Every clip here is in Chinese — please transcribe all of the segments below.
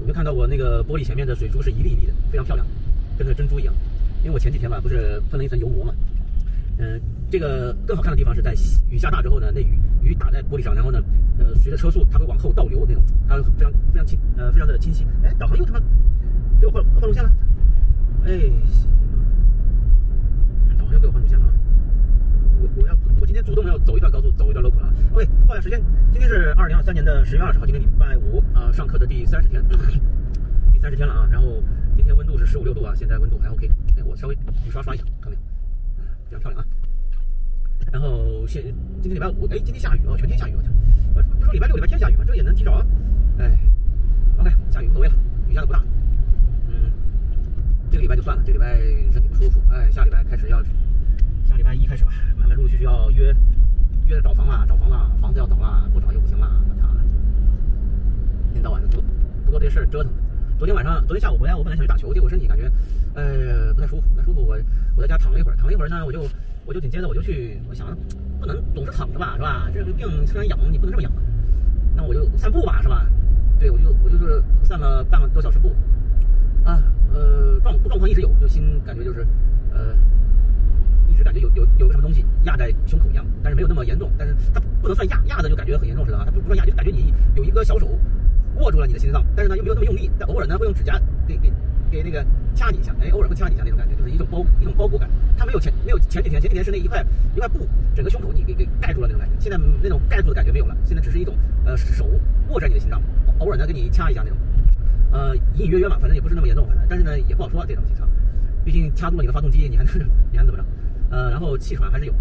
有没有看到我那个玻璃前面的水珠是一粒一粒的，非常漂亮，跟那个珍珠一样。因为我前几天吧，不是喷了一层油膜嘛，这个更好看的地方是在雨下大之后呢，那雨打在玻璃上，然后呢，随着车速它会往后倒流那种，它会非常的清晰。哎，导航又他妈给我换路线了，哎，导航又给我换路线了啊！我今天主动要走一段高速，走一段 local 了。OK， 报一下时间，今天是2023年的10月20号，今天礼拜五上课的第30天，第30天了啊。然后今天温度是15、16度啊，现在温度还 OK。哎，我稍微雨刷一下，看到没有？非常漂亮啊。然后今天礼拜五，哎，今天下雨哦，全天下雨，我操！不说礼拜六、礼拜天下雨吗？这也能提早啊。哎 ，OK， 下雨无所谓了，雨下的不大。这个礼拜就算了，这个礼拜身体不舒服，哎，下礼拜一开始吧，慢慢陆陆续续要约着找房啦，房子要找啦，不找又不行啦，我操！一天到晚的不过这事儿折腾。昨天下午回来，我本来想去打球，结果身体感觉不太舒服，我在家躺了一会儿呢，我就紧接着我就去，我想不能总是躺着吧，是吧？这个病虽然养，你不能这么养，那我就散步吧，是吧？对，我就是散了半个多小时步，状况一直有，就心感觉就是一直感觉有个什么东西压在胸口一样，但是没有那么严重，但是它不能算压的就感觉很严重似的啊，它不算压，就感觉你有一个小手握住了你的心脏，但是呢又没有那么用力，但偶尔呢会用指甲给那个掐你一下，哎，偶尔会掐你一下那种感觉，就是一种包裹感。它没有前几天是那一块布整个胸口你给盖住了那种感觉，现在那种盖住的感觉没有了，现在只是一种手握着你的心脏，偶尔呢给你掐一下那种，隐隐约约嘛，反正也不是那么严重，但是呢也不好说这种情况，毕竟掐住了你的发动机，你还怎么着？然后气喘还是有，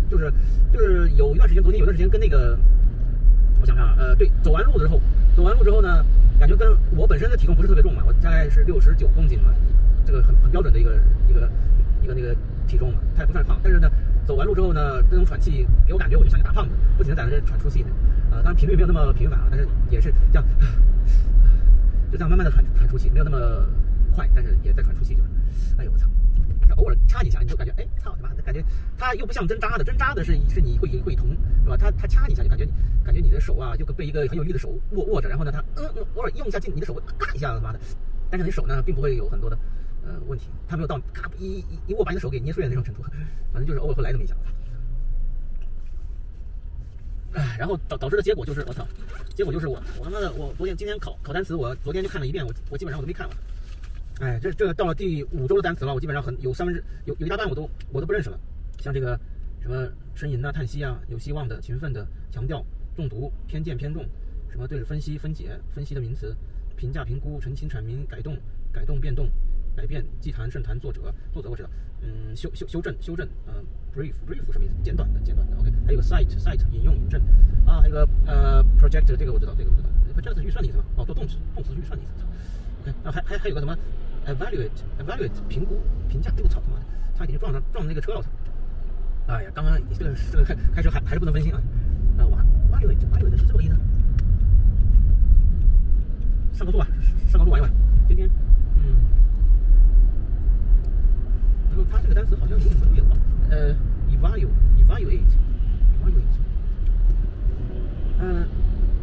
就是有一段时间，昨天有段时间跟那个，我想想，对，走完路之后呢，感觉跟我本身的体重不是特别重嘛，我大概是69公斤嘛，这个很标准的一个那个体重嘛，它也不算胖，但是呢，走完路之后呢，这种喘气给我感觉我就像个大胖子，不停的在那喘出气的，当然频率没有那么频繁啊，但是也是这样，就这样慢慢的喘出气，没有那么快，但是也在喘出气，就是，哎呦我操！偶尔掐几下，你就感觉，哎，操他妈的，感觉它又不像针扎的是你会疼，是吧？它掐你一下，就感觉你的手啊，就被一个很有力的手握着，然后呢，它偶尔用一下劲，你的手嘎一下，他妈的，但是你手呢，并不会有很多的问题，它没有到咔一握把你的手给捏碎的那种程度，反正就是偶尔会来这么一下。哎，然后导致的结果就是我操，我他妈的今天考单词，我昨天就看了一遍，我基本上我都没看完。哎，这到了第5周的单词了，我基本上有一大半我都不认识了，像这个什么呻吟啊、叹息啊、有希望的、勤奋的、强调、中毒、偏见偏重，什么对分析、分解、分析的名词、评价、评估、澄清、阐明、改动、变动、改变、祭坛、圣坛、作者我知道，修正brief 什么意思？简短的 ，OK， 还有个 cite 引用引证啊，还有个project 这个我知道 project 是预算的意思嘛？哦，做动词预算的意思。OK， 那还有个什么 evaluate 评估评价，哎我操他妈的，差一点就撞那个车了，我操！哎呀，刚刚这个开车还是不能分心啊，evaluate 是这个意思。上高速玩一玩，今天然后它这个单词好像有什么变化，evaluate，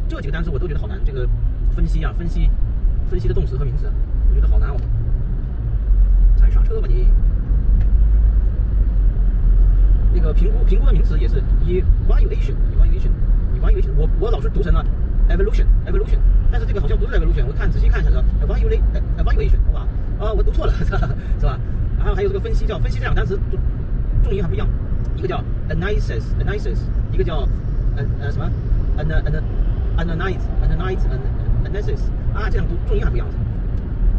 这几个单词我都觉得好难，这个分析的动词和名词，我觉得好难哦。踩刹车吧你。那个评估的名词也是 evaluation， 我老是读成了 evolution， 但是这个好像不是 evolution， 我仔细看一下是 evaluation， 好吧？我读错了，是吧？然后还有这个分析，这两个单词重音还不一样，一个叫 analysis， 一个叫什么 analysis 啊，这样读重音还不一样，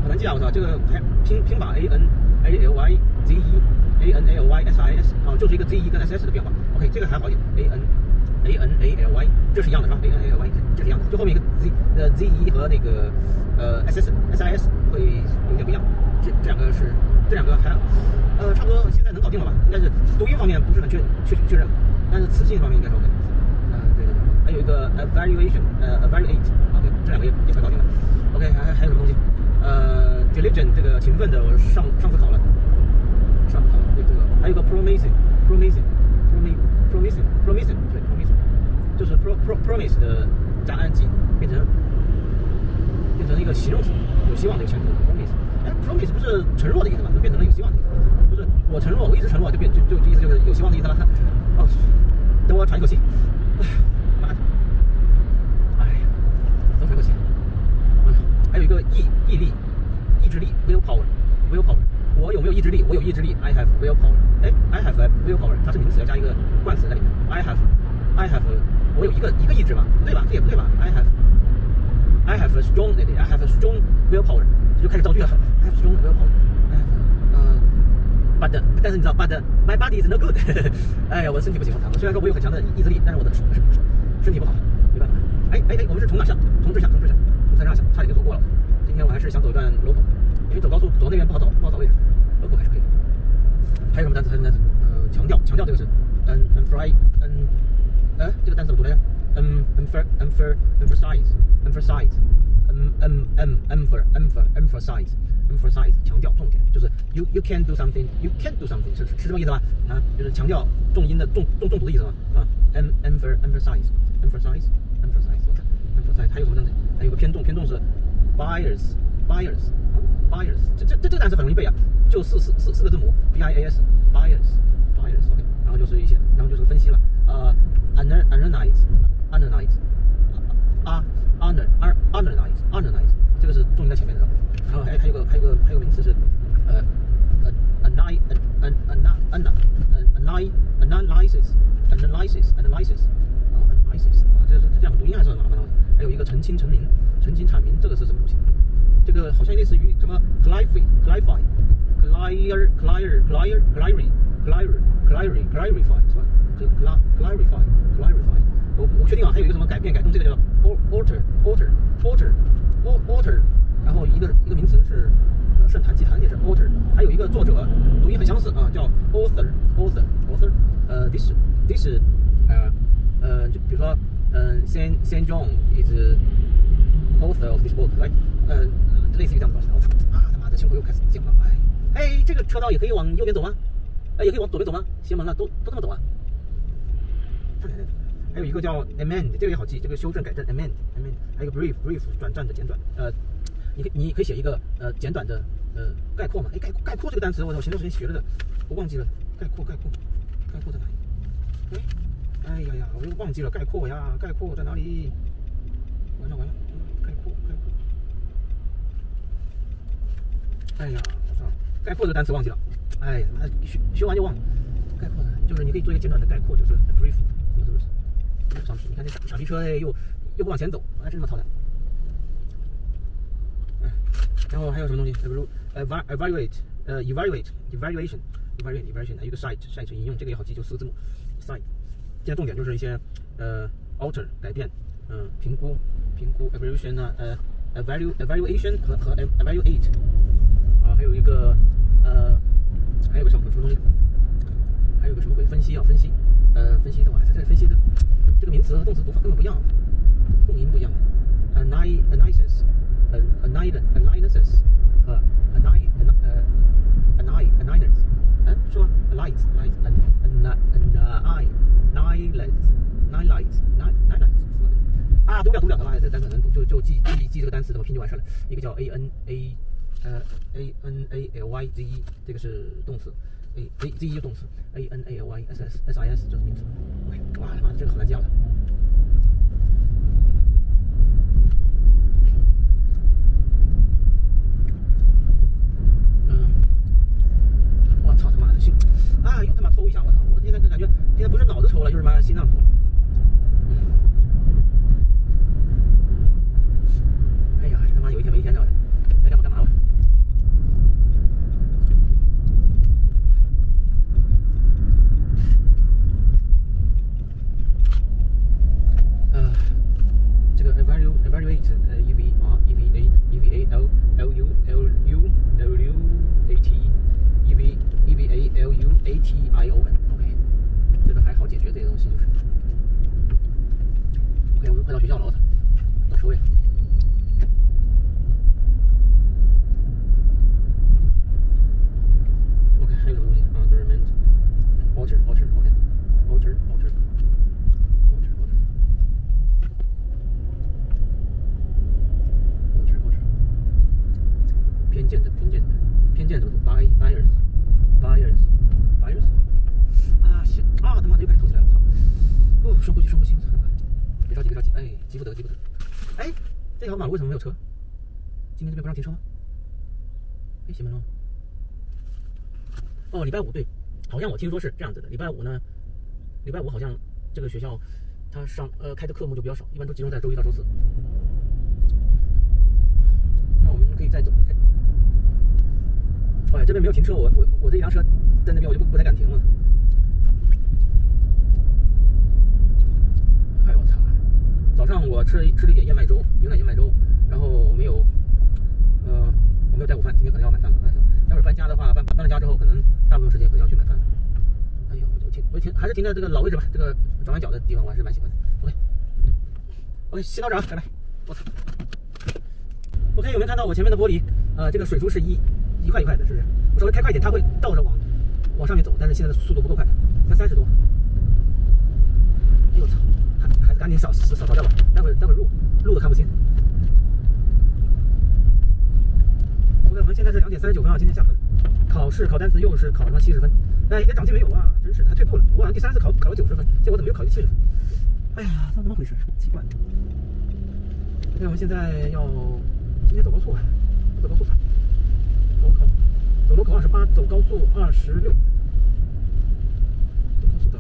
好难记啊！我操，这个拼法 ANALYZE，ANALYSIS 啊，就是一个 ZE 跟 SS 的变化。OK， 这个还好一点 ANALY 这是一样的是吧 ？ANALY 这是一样的，就后面一个 ZE 和那个SIS 会有点不一样。这两个还差不多现在能搞定了吧？应该是读音方面不是很确认，但是词性方面应该是 OK。对，还有一个 evaluate，OK， 这两个也快搞定了。OK， 还有什么东西？diligent 这个勤奋的，我上次考了，对这个，还有个 promising， 对 promising， 就是 promise 的加 ing 变成成一个形容词，有希望的一个前途 promise。哎 ，promise 不是承诺的意思吗？就变成了有希望的意思。就是我承诺，我一直承诺，就意思就是有希望的意思了。哦，等我喘一口气。妈的，哎呀，等我喘口气。还有一个毅力、意志力 willpower。我有没有意志力？我有意志力 ，I have willpower。哎 ，I have willpower， 它是名词，要加一个冠词在里面。I have， 我有一个意志吧？不对吧？这也不对吧 ？I have a strong willpower， 就开始造句了。I have strong willpower。但是你知道 but my body is no good 。哎呀，我的身体不行，虽然说我有很强的意志力，但是我的身体不好，没办法。哎，我们是从哪向？从这向，从山上向，差点就走过了。今天我还是想走一段 local， 因为走高速走那边不好找位置 ，local 还是可以的。还有什么单词？强调这个是emphasize， 这个单词怎么读来着？emphasize， 强调重点，就是 you can do something， 是这么意思吧？啊，就是强调重音的重读的意思嘛？啊 emphasize， 还有什么单词？还有个偏重是 bias， 这个单词很容易背啊，就四个字母 bias， OK， 然后就是分析了analyze， 这个是重音在前面的，然后还有个名词是analysis， 这样读音还是很麻烦的。还有一个澄清阐明，这个是什么东西？这个好像类似于什么 clarify， 是吧 ？clarify， 我确定啊，还有一个什么改变改动，这个叫 alter， 然后一个名词是圣坛祭坛也是 alter， 还有一个作者读音很相似啊，叫 author， this 就比如说Saint John is author of this book， 来类似于这样的东西。他妈的胸口又开始紧了，哎，这个车道也可以往右边走吗？也可以往左边走吗？邪门了，都这么走啊？还有一个叫 amend， 这个也好记，这个修正改正 amend， 还有一个 brief 短暂的简短，你可以写一个简短的概括嘛？哎，概括这个单词我前段时间学了的，我忘记了，概括在哪里？哎呀，我又忘记了概括呀，概括在哪里？完了，概括。哎呀，我操，概括这个单词忘记了。哎呀，学完就忘了。概括就是你可以做一个简短的概括，就是 brief 什么上去。你看这傻逼车又不往前走，真他妈操蛋。然后还有什么东西？比如evaluation， 还有一个 cite 引用，这个也好记，就4个字母 cite。现在重点就是一些alter 改变，评估 evaluation 呢evaluation 和 evaluate 啊，还有一个还有个什么东西，还有个什么鬼分析的话，在分析的这个名词和动词读法根本不一样，重音不一样。analysis 和 analysis， 是吗 ？lights， 啊，读不了的了，这单词能读就记这个单词怎么拼就完事了。一个叫 analyze， 这个是动词 ，ze 就动词 ，analysis 就是名词。哇他妈这个好难记啊！我操他妈的心啊！又他妈抽一下，我操！我现在感觉现在不是脑子抽了，就是妈心脏抽了。哎呀，这他妈有一天没一天的，在干嘛了？这条马路为什么没有车？今天这边不让停车吗？哎，邪门喽！哦，礼拜五对，好像我听说是这样子的。礼拜五呢，礼拜五好像这个学校它开的科目就比较少，一般都集中在周一到周四。那我们可以再走。哎，这边没有停车，我这一辆车在那边我就不太敢停了。哎呦我操！早上我吃了一点燕麦粥，牛奶燕麦粥，然后我没有带午饭，今天可能要买饭了。待会儿搬家的话，搬了家之后，可能大部分时间可能要去买饭。哎呦，我还是停在这个老位置吧，这个转弯角的地方我还是蛮喜欢的。OK， 先到这啊，拜拜。我操。OK， 有没有看到我前面的玻璃？这个水珠是一块一块的，是不是？我稍微开快一点，它会倒着往上面走，但是现在的速度不够快，才30多。哎呦我操！孩子赶紧扫掉吧，待会儿路都看不清。OK， 我们现在是2点39分啊，今天下课。考单词又是考什么70分？哎，一点长进没有啊！真是还退步了。我好像第3次考了90分，结果怎么又考70分？哎呀，这怎么回事？奇怪。OK， 我们现在今天走高速啊，走高速吧。走路口28，走高速26。走高速的，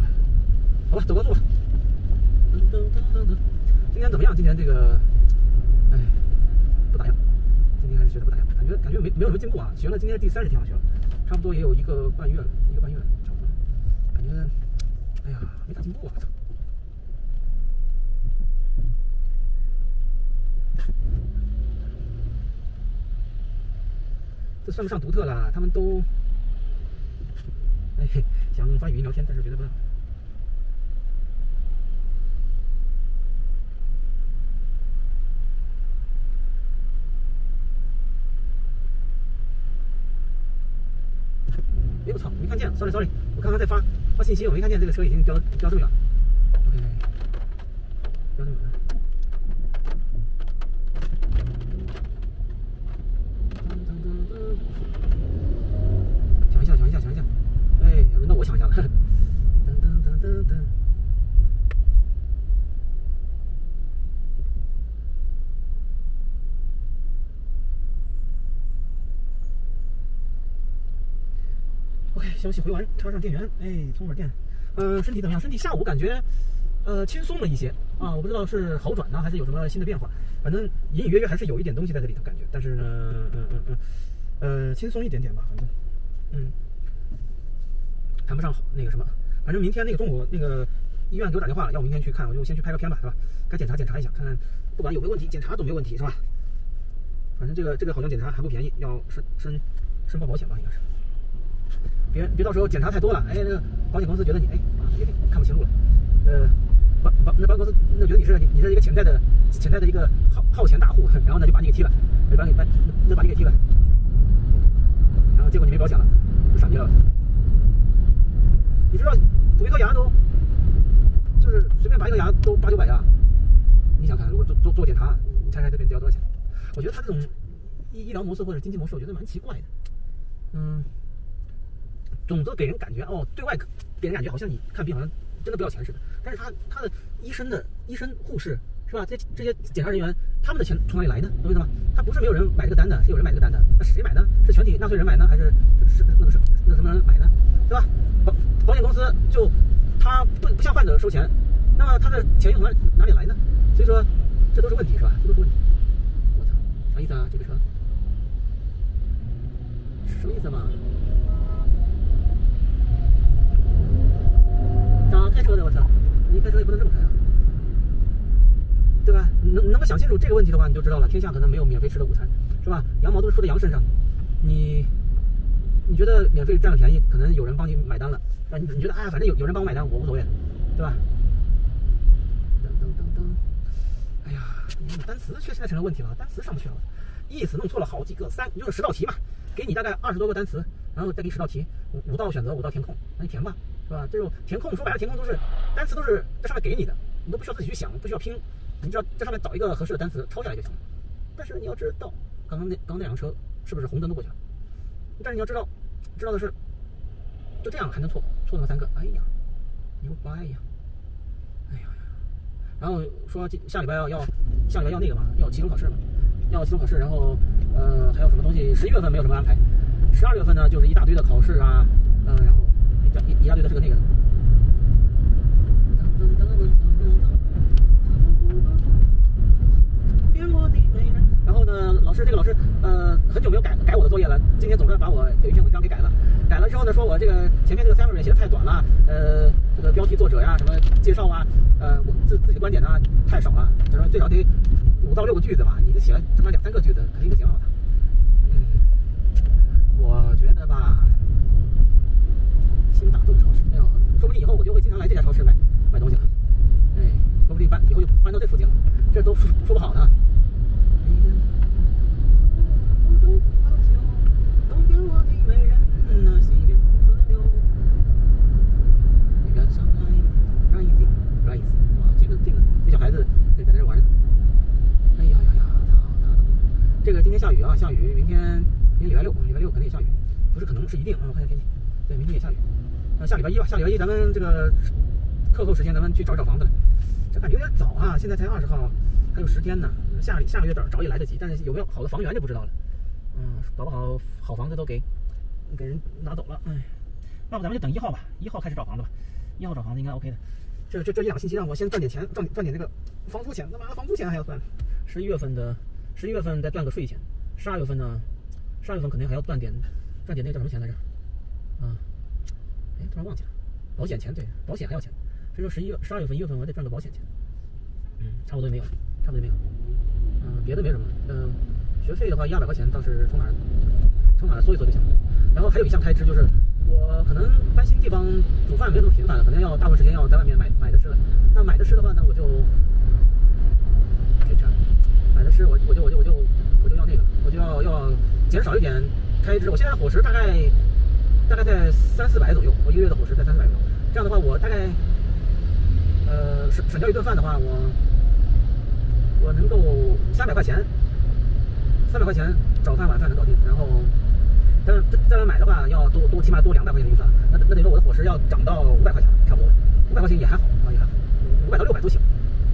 好吧，走高速吧。今天怎么样？今天这个，哎，不咋样。今天还是学的不咋样，感觉没有什么进步啊。学了今天第30天了，学了，差不多也有1个半月了，差不多。感觉，哎呀，没咋进步啊！这算不上独特了，他们都，哎，想发语音聊天，但是觉得不大。哎我操，没看见 ，sorry， 我刚刚在发信息，我没看见这个车已经飙这么远了。OK， 飙这么远了。想一下，哎，轮到我想一下了。噔。OK， 消息回完，插上电源，哎，充会儿电。身体怎么样？身体下午感觉轻松了一些啊，我不知道是好转呢，还是有什么新的变化。反正隐隐约约还是有一点东西在这里头感觉，但是呢，轻松一点点吧，反正，谈不上好那个什么，反正明天那个中午那个医院给我打电话了，要我明天去看，我就先去拍个片吧，是吧？该检查一下，看看不管有没有问题，检查总没有问题，是吧？反正这个好像检查还不便宜，要申报保险吧，应该是。别到时候检查太多了，哎，那个保险公司觉得你也看不清路了，保险公司那觉得你是一个潜在的一个耗钱大户，然后呢就把你给踢了，把你给踢了，然后结果你没保险了，就闪跌了。你知道补一颗牙就是随便拔一颗牙都800-900呀，你想看，如果做检查，你猜这边得要多少钱？我觉得他这种医疗模式或者经济模式，我觉得蛮奇怪的。总之给人感觉对外给人感觉好像你看病好像真的不要钱似的，但是他的医生护士是吧？这些检查人员他们的钱从哪里来呢？懂我意思吗？他不是没有人买这个单的，是有人买这个单的。那谁买呢？是全体纳税人买呢，还是那什么人买呢？对吧？保险公司就他不向患者收钱，那么他的钱又从哪里来呢？所以说这都是问题，是吧？这都是问题。我操，啥意思啊？这个车什么意思嘛？咋开车的？我操！你开车也不能这么开啊，对吧？能够想清楚这个问题的话，你就知道了，天下可能没有免费吃的午餐，是吧？羊毛都是出在羊身上的。你觉得免费占了便宜，可能有人帮你买单了，你觉得反正有人帮我买单，我无所谓，对吧？哎呀，单词现在成了问题了，单词上不去了，意思弄错了好几个，3就是10道题嘛，给你大概20多个单词，然后再给10道题，5道选择，5道填空，那你填吧，是吧？这种填空说白了，填空都是单词都是在上面给你的，你都不需要自己去想，不需要拼，你只要在上面找一个合适的单词抄下来就行了。但是你要知道，刚刚那辆车是不是红灯都过去了？但是你要知道的是，就这样还能错那么3个，哎呀，牛掰呀！哎呀，然后说下礼拜要那个嘛，要期中考试嘛，然后还有什么东西？11月份没有什么安排，12月份呢就是一大堆的考试啊，然后一大堆的这个那个。然后呢，这个老师很久没有改我的作业了，今天总算把我有一篇文章给改了之后呢，说我这个前面这个summary写的太短了，这个标题作者呀，什么介绍啊，我自己观点呢太少了，他说最少得5到6个句子吧，你这写了这么2、3个句子肯定不行啊。我觉得吧，新大众超市，哎呦，说不定以后我就会经常来这家超市买东西了，哎，说不定以后就搬到这附近了，这都说不好呢。东边我的美人啊，西边河流，你赶上来 rise， 哇，这小孩子可以在这玩。哎呀，这个今天下雨啊，下雨，明天礼拜六肯定也下雨，不是可能是一定啊，我看下天气，对，明天也下雨。下礼拜一吧，下礼拜一咱们这个课后时间咱们去找房子了，这感觉有点早啊，现在才20号，还有10天呢，下个月找也来得及，但是有没有好的房源就不知道了。搞不好好房子都给人拿走了，哎，要不咱们就等1号吧，1号开始找房子吧，1号找房子应该 OK 的。这1、2个星期让我先赚点钱，赚点这个房租钱，他妈的房租钱还要算。11月份再赚个税钱，12月份呢，12月份肯定还要赚点那个叫什么钱来着？突然忘记了，保险钱，对，保险还要钱，所以说12月份、1月份我得赚个保险钱，差不多没有，别的没什么，学费的话100-200块钱倒是从哪儿搜一搜就行了。然后还有一项开支就是我可能搬新地方煮饭没有那么频繁了，可能要大部分时间要在外面买的吃了。那买的吃的话呢，我就可以这样，买的吃我就要那个，我就要减少一点开支。我现在伙食大概在300-400左右，我1个月的伙食在300-400左右。这样的话，我大概省掉一顿饭的话，我能够300块钱。300块钱早饭晚饭能搞定，然后但是在外买的话要起码多200块钱的预算，那等于说我的伙食要涨到500块钱，差不多500块钱也还好啊，也还好，500到600都行，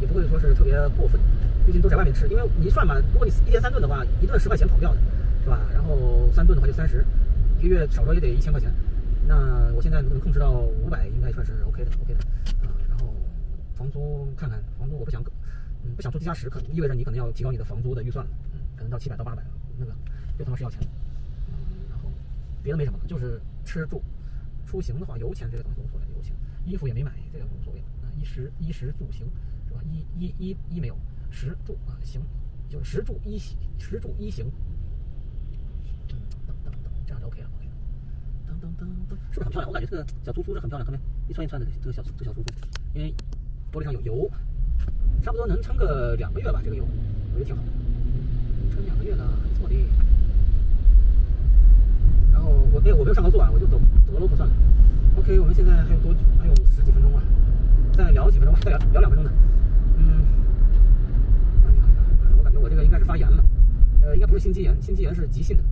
也不会说是特别过分，毕竟都在外面吃，因为你一算嘛，如果你1天3顿的话，一顿10块钱跑掉的，是吧？然后3顿的话就30，一个月少说也得1000块钱，那我现在能控制到500，应该算是 OK 的然后房租看看，房租我不想做地下室，可能意味着你可能要提高你的房租的预算了。可能到700到800，那个又他妈是要钱的，然后别的没什么，就是吃住，出行的话，油钱这个东西无所谓，油钱，衣服也没买，这个无所谓衣食住行是吧？衣没有，食住行，就是食住衣行，这样就 OK 了，是不是很漂亮？我感觉这个小猪猪是很漂亮，看没？一串一串的这个小猪猪，因为玻璃上有油，差不多能撑个2个月吧，这个油，我觉得挺好的。撑2个月了，很不错的。然后我没有上高速啊，我就走个 local 算了。OK， 我们现在还有10几分钟啊，再聊几分钟吧，再聊2分钟呢。我感觉我这个应该是发炎了，应该不是心肌炎，心肌炎是急性的，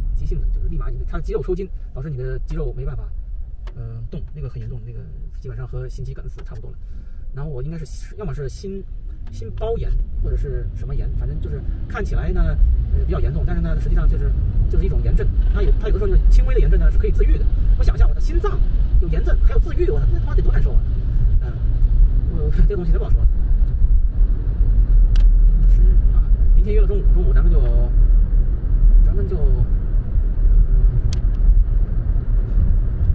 就是立马它肌肉抽筋，导致你的肌肉没办法动，那个很严重，那个基本上和心肌梗死差不多了。然后我应该是要么是心包炎或者是什么炎，反正就是看起来呢比较严重，但是呢实际上就是一种炎症。它有的时候就是轻微的炎症呢是可以自愈的。我想一下，我的心脏有炎症还有自愈，我他妈得多难受啊！这个东西真不好说。明天约了中午咱们就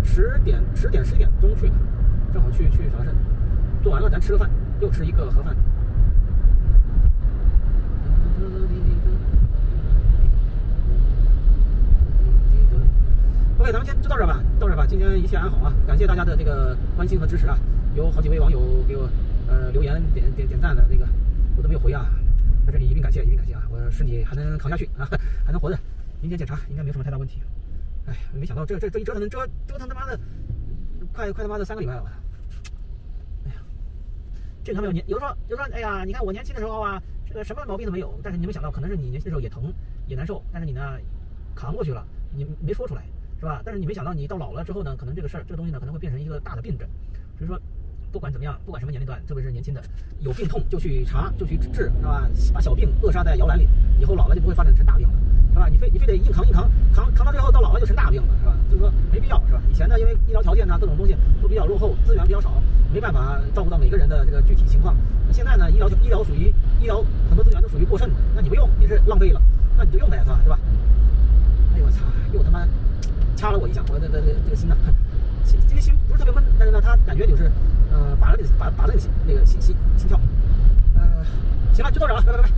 10点钟去吧，正好去法拉盛，做完了咱吃个饭，又吃一个盒饭。OK， 咱们先就到这儿吧，今天一切安好啊！感谢大家的这个关心和支持啊！有好几位网友给我留言点赞的那个，我都没有回啊，在这里一并感谢啊！我身体还能扛下去啊，还能活着，明天检查应该没有什么太大问题。哎，没想到这一折腾能折腾他妈的快他妈的3个礼拜了。哎呀，这他们有说，哎呀，你看我年轻的时候啊，这个什么毛病都没有，但是你没想到，可能是你年轻的时候也疼也难受，但是你呢扛过去了，你没说出来，是吧？但是你没想到，你到老了之后呢，可能这个东西呢可能会变成一个大的病症。所以说，不管怎么样，不管什么年龄段，特别是年轻的，有病痛就去查，就去治，是吧？把小病扼杀在摇篮里，以后老了就不会发展成大病了，是吧？你非得硬扛到最后，到老了就成大病了，是吧？所以说没必要，是吧？以前呢，因为医疗条件呢，各种东西都比较落后，资源比较少，没办法照顾到每个人的这个具体情况。那现在呢，医疗很多资源都属于过剩的，那你不用也是浪费了，那你就用呗，是吧？对吧？哎呦我操，又他妈掐了我一下，我这个心呢，今天心不是特别闷，但是呢，他感觉就是把那个心跳，行了，就到这了，拜拜拜。